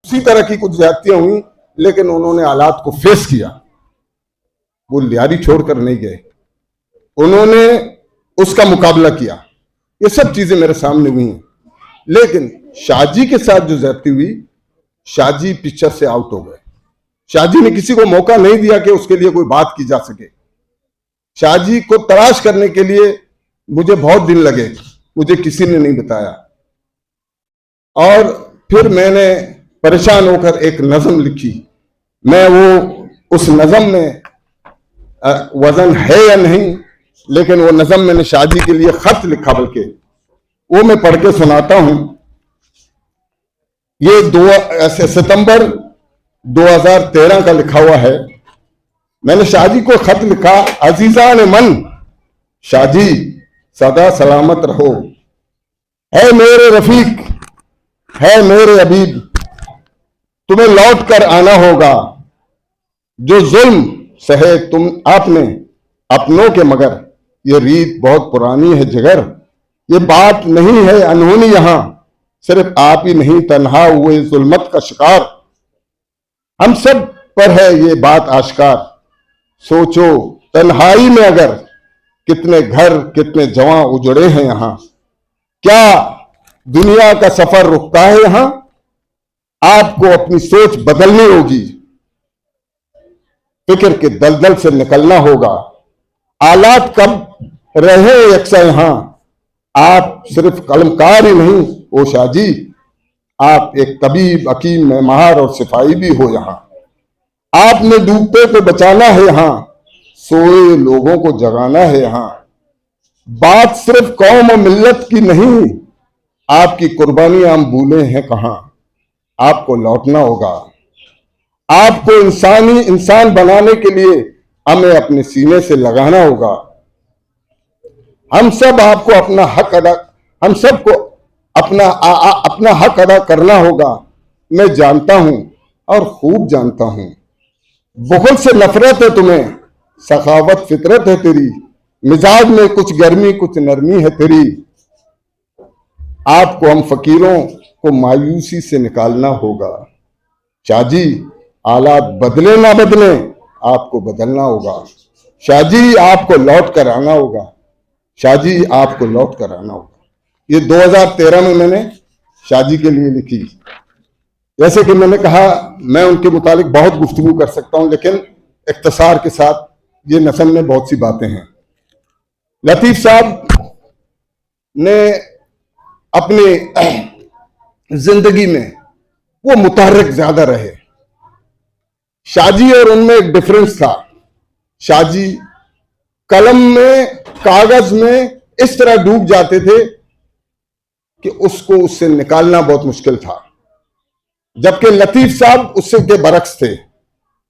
उसी तरह की कुछ ज्यादतियां हुई, लेकिन उन्होंने हालात को फेस किया। वो लियारी छोड़कर नहीं गए, उन्होंने उसका मुकाबला किया। ये सब चीजें मेरे सामने हुई हैं। लेकिन शाहजी के साथ जो ज्यादती हुई, शाहजी पिक्चर से आउट हो गए। शाहजी ने किसी को मौका नहीं दिया कि उसके लिए कोई बात की जा सके। शाहजी को तलाश करने के लिए मुझे बहुत दिन लगे, मुझे किसी ने नहीं बताया। और फिर मैंने परेशान होकर एक नज़म लिखी। मैं वो उस नज़म में वजन है या नहीं, लेकिन वो नज़म मैंने शाहजी के लिए खत लिखा, बल्कि वो मैं पढ़ के सुनाता हूं। ये सितंबर 2013 का लिखा हुआ है। मैंने शाहजी को खत लिखा। अजीजान मन, शाहजी सदा सलामत रहो। है मेरे रफीक, है मेरे अबीब, तुम्हें लौट कर आना होगा। जो जुल्म सहे तुम आपने अपनों के, मगर ये रीत बहुत पुरानी है जिगर। ये बात नहीं है अनहोनी, यहां सिर्फ आप ही नहीं तन्हा हुए जुल्मत का शिकार। हम सब पर है ये बात आश्कार। सोचो तन्हाई में अगर कितने घर कितने जवां उजड़े हैं यहां। क्या दुनिया का सफर रुकता है यहां? आपको अपनी सोच बदलनी होगी, फिक्र के दलदल से निकलना होगा। आलात कब रहे यकसा यहां, आप सिर्फ कलमकार ही नहीं ओ शाहजी, आप एक तबीब, हकीम, मेहमार और सिपाही भी हो यहां। आपने डूबते को बचाना है यहां, सोए लोगों को जगाना है यहां। बात सिर्फ कौम और मिल्लत की नहीं, आपकी कुर्बानियां हम भूले हैं कहां। आपको लौटना होगा। आपको इंसान बनाने के लिए हमें अपने सीने से लगाना होगा। हम सब आपको अपना हक अदा, हम सबको अपना हक अदा करना होगा। मैं जानता हूं और खूब जानता हूं, बुखल से नफरत है तुम्हें, सखावत फितरत है तेरी। मिजाज में कुछ गर्मी कुछ नरमी है तेरी। आपको हम फकीरों को मायूसी से निकालना होगा। शाहजी हालात बदले ना बदले, आपको बदलना होगा। शाहजी आपको लौट कर आना होगा। शाहजी आपको लौट कर आना होगा। ये 2013 में मैंने शाहजी के लिए लिखी। जैसे कि मैंने कहा, मैं उनके मुतालिक बहुत गुफ्तगू कर सकता हूं, लेकिन इख्तिसार के साथ ये नज़म में बहुत सी बातें हैं। लतीफ़ साहब ने अपनी जिंदगी में वो मुतहर्रिक ज्यादा रहे। शाहजी और उनमें एक डिफरेंस था। शाहजी कलम में, कागज में इस तरह डूब जाते थे कि उसको उससे निकालना बहुत मुश्किल था, जबकि लतीफ साहब उससे के बरक्स थे।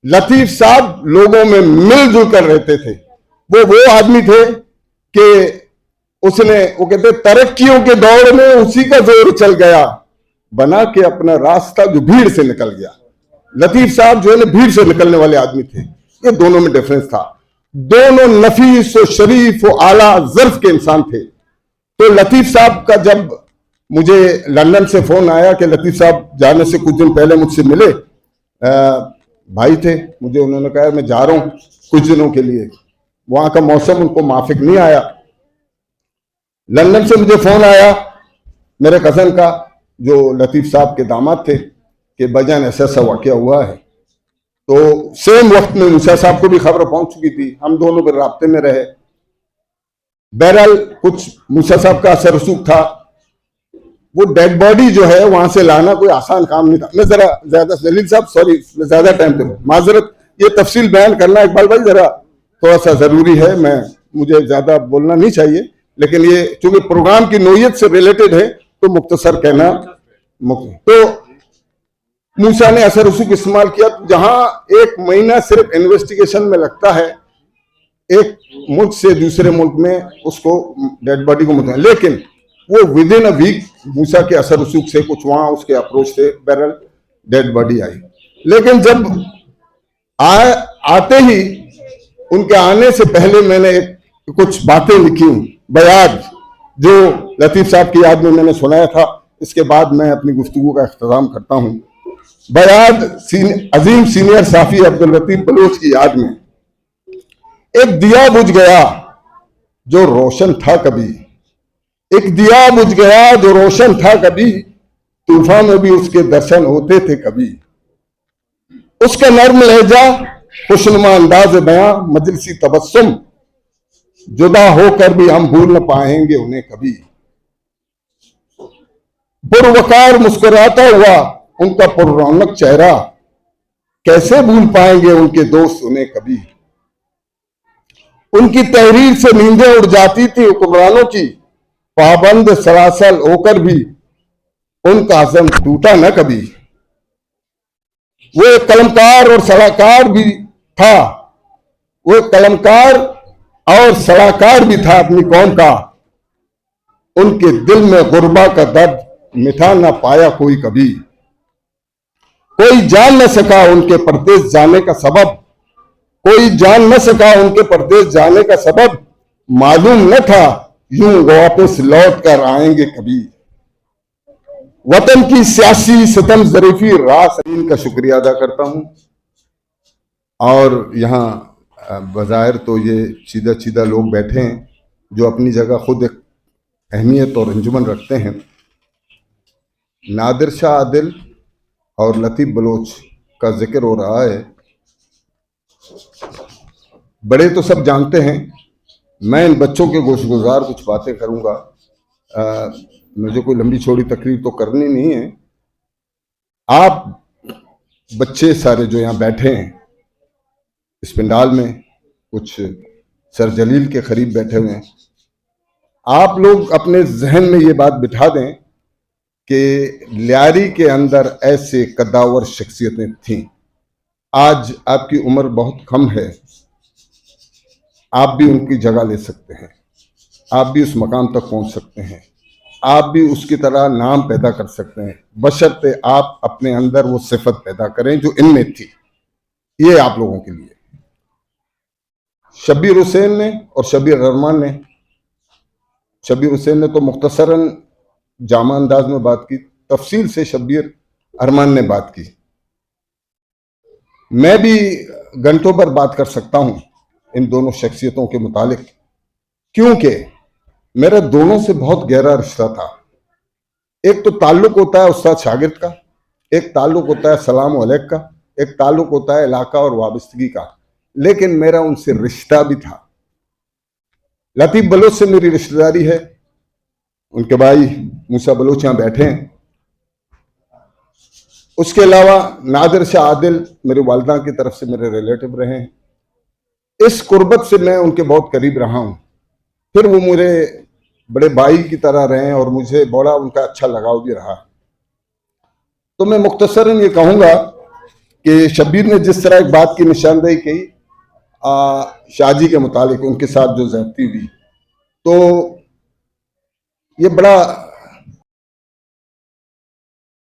लतीफ साहब लोगों में मिलजुल कर रहते थे। वो आदमी थे कि उसने, वो कहते तरक्कियों के दौर में उसी का जोर चल गया, बना के अपना रास्ता जो भीड़ से निकल गया। लतीफ साहब जो है ना, भीड़ से निकलने वाले आदमी थे। ये दोनों में डिफरेंस था। दोनों नफीस और शरीफ और आला ज़र्फ के इंसान थे। तो लतीफ साहब का जब मुझे लंदन से फोन आया कि लतीफ साहब जाने से कुछ दिन पहले मुझसे मिले, भाई थे, मुझे उन्होंने कहा मैं जा रहा हूं कुछ दिनों के लिए। वहां का मौसम उनको माफिक नहीं आया। लंदन से मुझे फोन आया मेरे कजन का, जो लतीफ साहब के दामाद थे, कि बजान ऐसा वाकया हुआ है। तो सेम वक्त में मूसा साहब को भी खबर पहुंच चुकी थी। हम दोनों फिर राब्ते में रहे। बहरहाल कुछ मूसा साहब का असर रसूख था। वो डेड बॉडी जो है वहां से लाना कोई आसान काम नहीं था। मैं जरा ज्यादा, जलील साहब सॉरी, ज्यादा टाइम पे माजरत, ये तफसील बयान करना इकबाल भाई जरा थोड़ा सा जरूरी है। मुझे ज्यादा बोलना नहीं चाहिए, लेकिन ये चूंकि प्रोग्राम की नोयत से रिलेटेड है तो मुख्तसर कहना। तो मूसा ने असर रसूख इस्तेमाल किया। जहां 1 महीना सिर्फ इन्वेस्टिगेशन में लगता है, एक मुल्क से दूसरे मुल्क में उसको डेड बॉडी को मुतल, लेकिन वो विद इन अ वीक मूसा के असर रसूख से कुछ वहां उसके अप्रोच से बहरहाल डेड बॉडी आई। लेकिन जब आते ही, उनके आने से पहले मैंने कुछ बातें लिखी, बयान जो लतीफ साहब की याद में मैंने सुनाया था। इसके बाद मैं अपनी गुफ्तगू का इख्तिताम करता हूं। बयाद अजीम सीनियर साफी अब्दुल लतीफ बलोच की याद में एक दिया बुझ गया जो रोशन था कभी, एक दिया बुझ गया जो रोशन था कभी, तूफान में भी उसके दर्शन होते थे कभी। उसका नर्म लहजा, खुशनुमा अंदाज बयां, मजलिसी तबस्सुम, जुदा होकर भी हम भूल न पाएंगे उन्हें कभी। पुरवकार मुस्कुराता हुआ उनका पुररौनक चेहरा, कैसे भूल पाएंगे उनके दोस्त उन्हें कभी। उनकी तहरीर से नींदें उड़ जाती थी हुक्मरानों की, पाबंद सरासल होकर भी उनका अज़म टूटा न कभी। वो एक कलमकार और सलाहकार भी था, वो एक कलमकार और सलाहकार भी था अपनी कौम का। उनके दिल में गुर्बा का दर्द मिटा ना पाया कोई कभी। कोई जान न सका उनके परदेश जाने का सबब, कोई जान न सका उनके परदेश जाने का सबब, मालूम न था यूं वापस लौट कर आएंगे कभी। वतन की सियासी सितम ज़रीफी रासलीन का शुक्रिया अदा करता हूं। और यहाँ बज़ाहिर तो ये सीधा सीधा लोग बैठे हैं जो अपनी जगह खुद एक अहमियत और अंजुमन रखते हैं। नादिर शाह आदिल और लतीफ़ बलोच का जिक्र हो रहा है। बड़े तो सब जानते हैं, मैं इन बच्चों के गोशगुजार कुछ बातें करूंगा। मुझे कोई लंबी चौड़ी तकरीर तो करनी नहीं है। आप बच्चे सारे जो यहाँ बैठे हैं इस पंडाल में, कुछ सर जलील के करीब बैठे हुए हैं, आप लोग अपने जहन में ये बात बिठा दें कि लियारी के अंदर ऐसे कद्दावर शख्सियतें थीं। आज आपकी उम्र बहुत कम है, आप भी उनकी जगह ले सकते हैं, आप भी उस मकाम तक पहुंच सकते हैं, आप भी उसकी तरह नाम पैदा कर सकते हैं, बशर्ते आप अपने अंदर वो सिफत पैदा करें जो इनमें थी। ये आप लोगों के लिए शब्बीर हुसैन ने और शब्बीर रहमान ने, शब्बीर हुसैन ने तो मुख्तसरन जामा अंदाज में बात की, तफसील से शब्बीर रहमान ने बात की। मैं भी घंटों पर बात कर सकता हूं इन दोनों शख्सियतों के मुतालिक, क्योंकि मेरा दोनों से बहुत गहरा रिश्ता था। एक तो ताल्लुक होता है उस्ताद शागिर्द का, एक ताल्लुक होता है सलाम अलैक का, एक ताल्लुक होता है इलाका और वाबस्तगी का, लेकिन मेरा उनसे रिश्ता भी था। लतीफ़ बलोच से मेरी रिश्तेदारी है, उनके भाई मूसा बलोच यहाँ बैठे हैं। उसके अलावा नादिर शाह आदिल मेरे वालिदा की तरफ से मेरे रिलेटिव रहे हैं। इस कुर्बत से मैं उनके बहुत करीब रहा हूँ। फिर वो मेरे बड़े भाई की तरह रहे और मुझे बड़ा उनका अच्छा लगाव भी रहा। तो मैं मुख्तसरन ये कहूँगा कि शब्बीर ने जिस तरह एक बात की निशानदेही की शाहजी के मुतालिक उनके साथ जो ज़्यादती हुई, तो ये बड़ा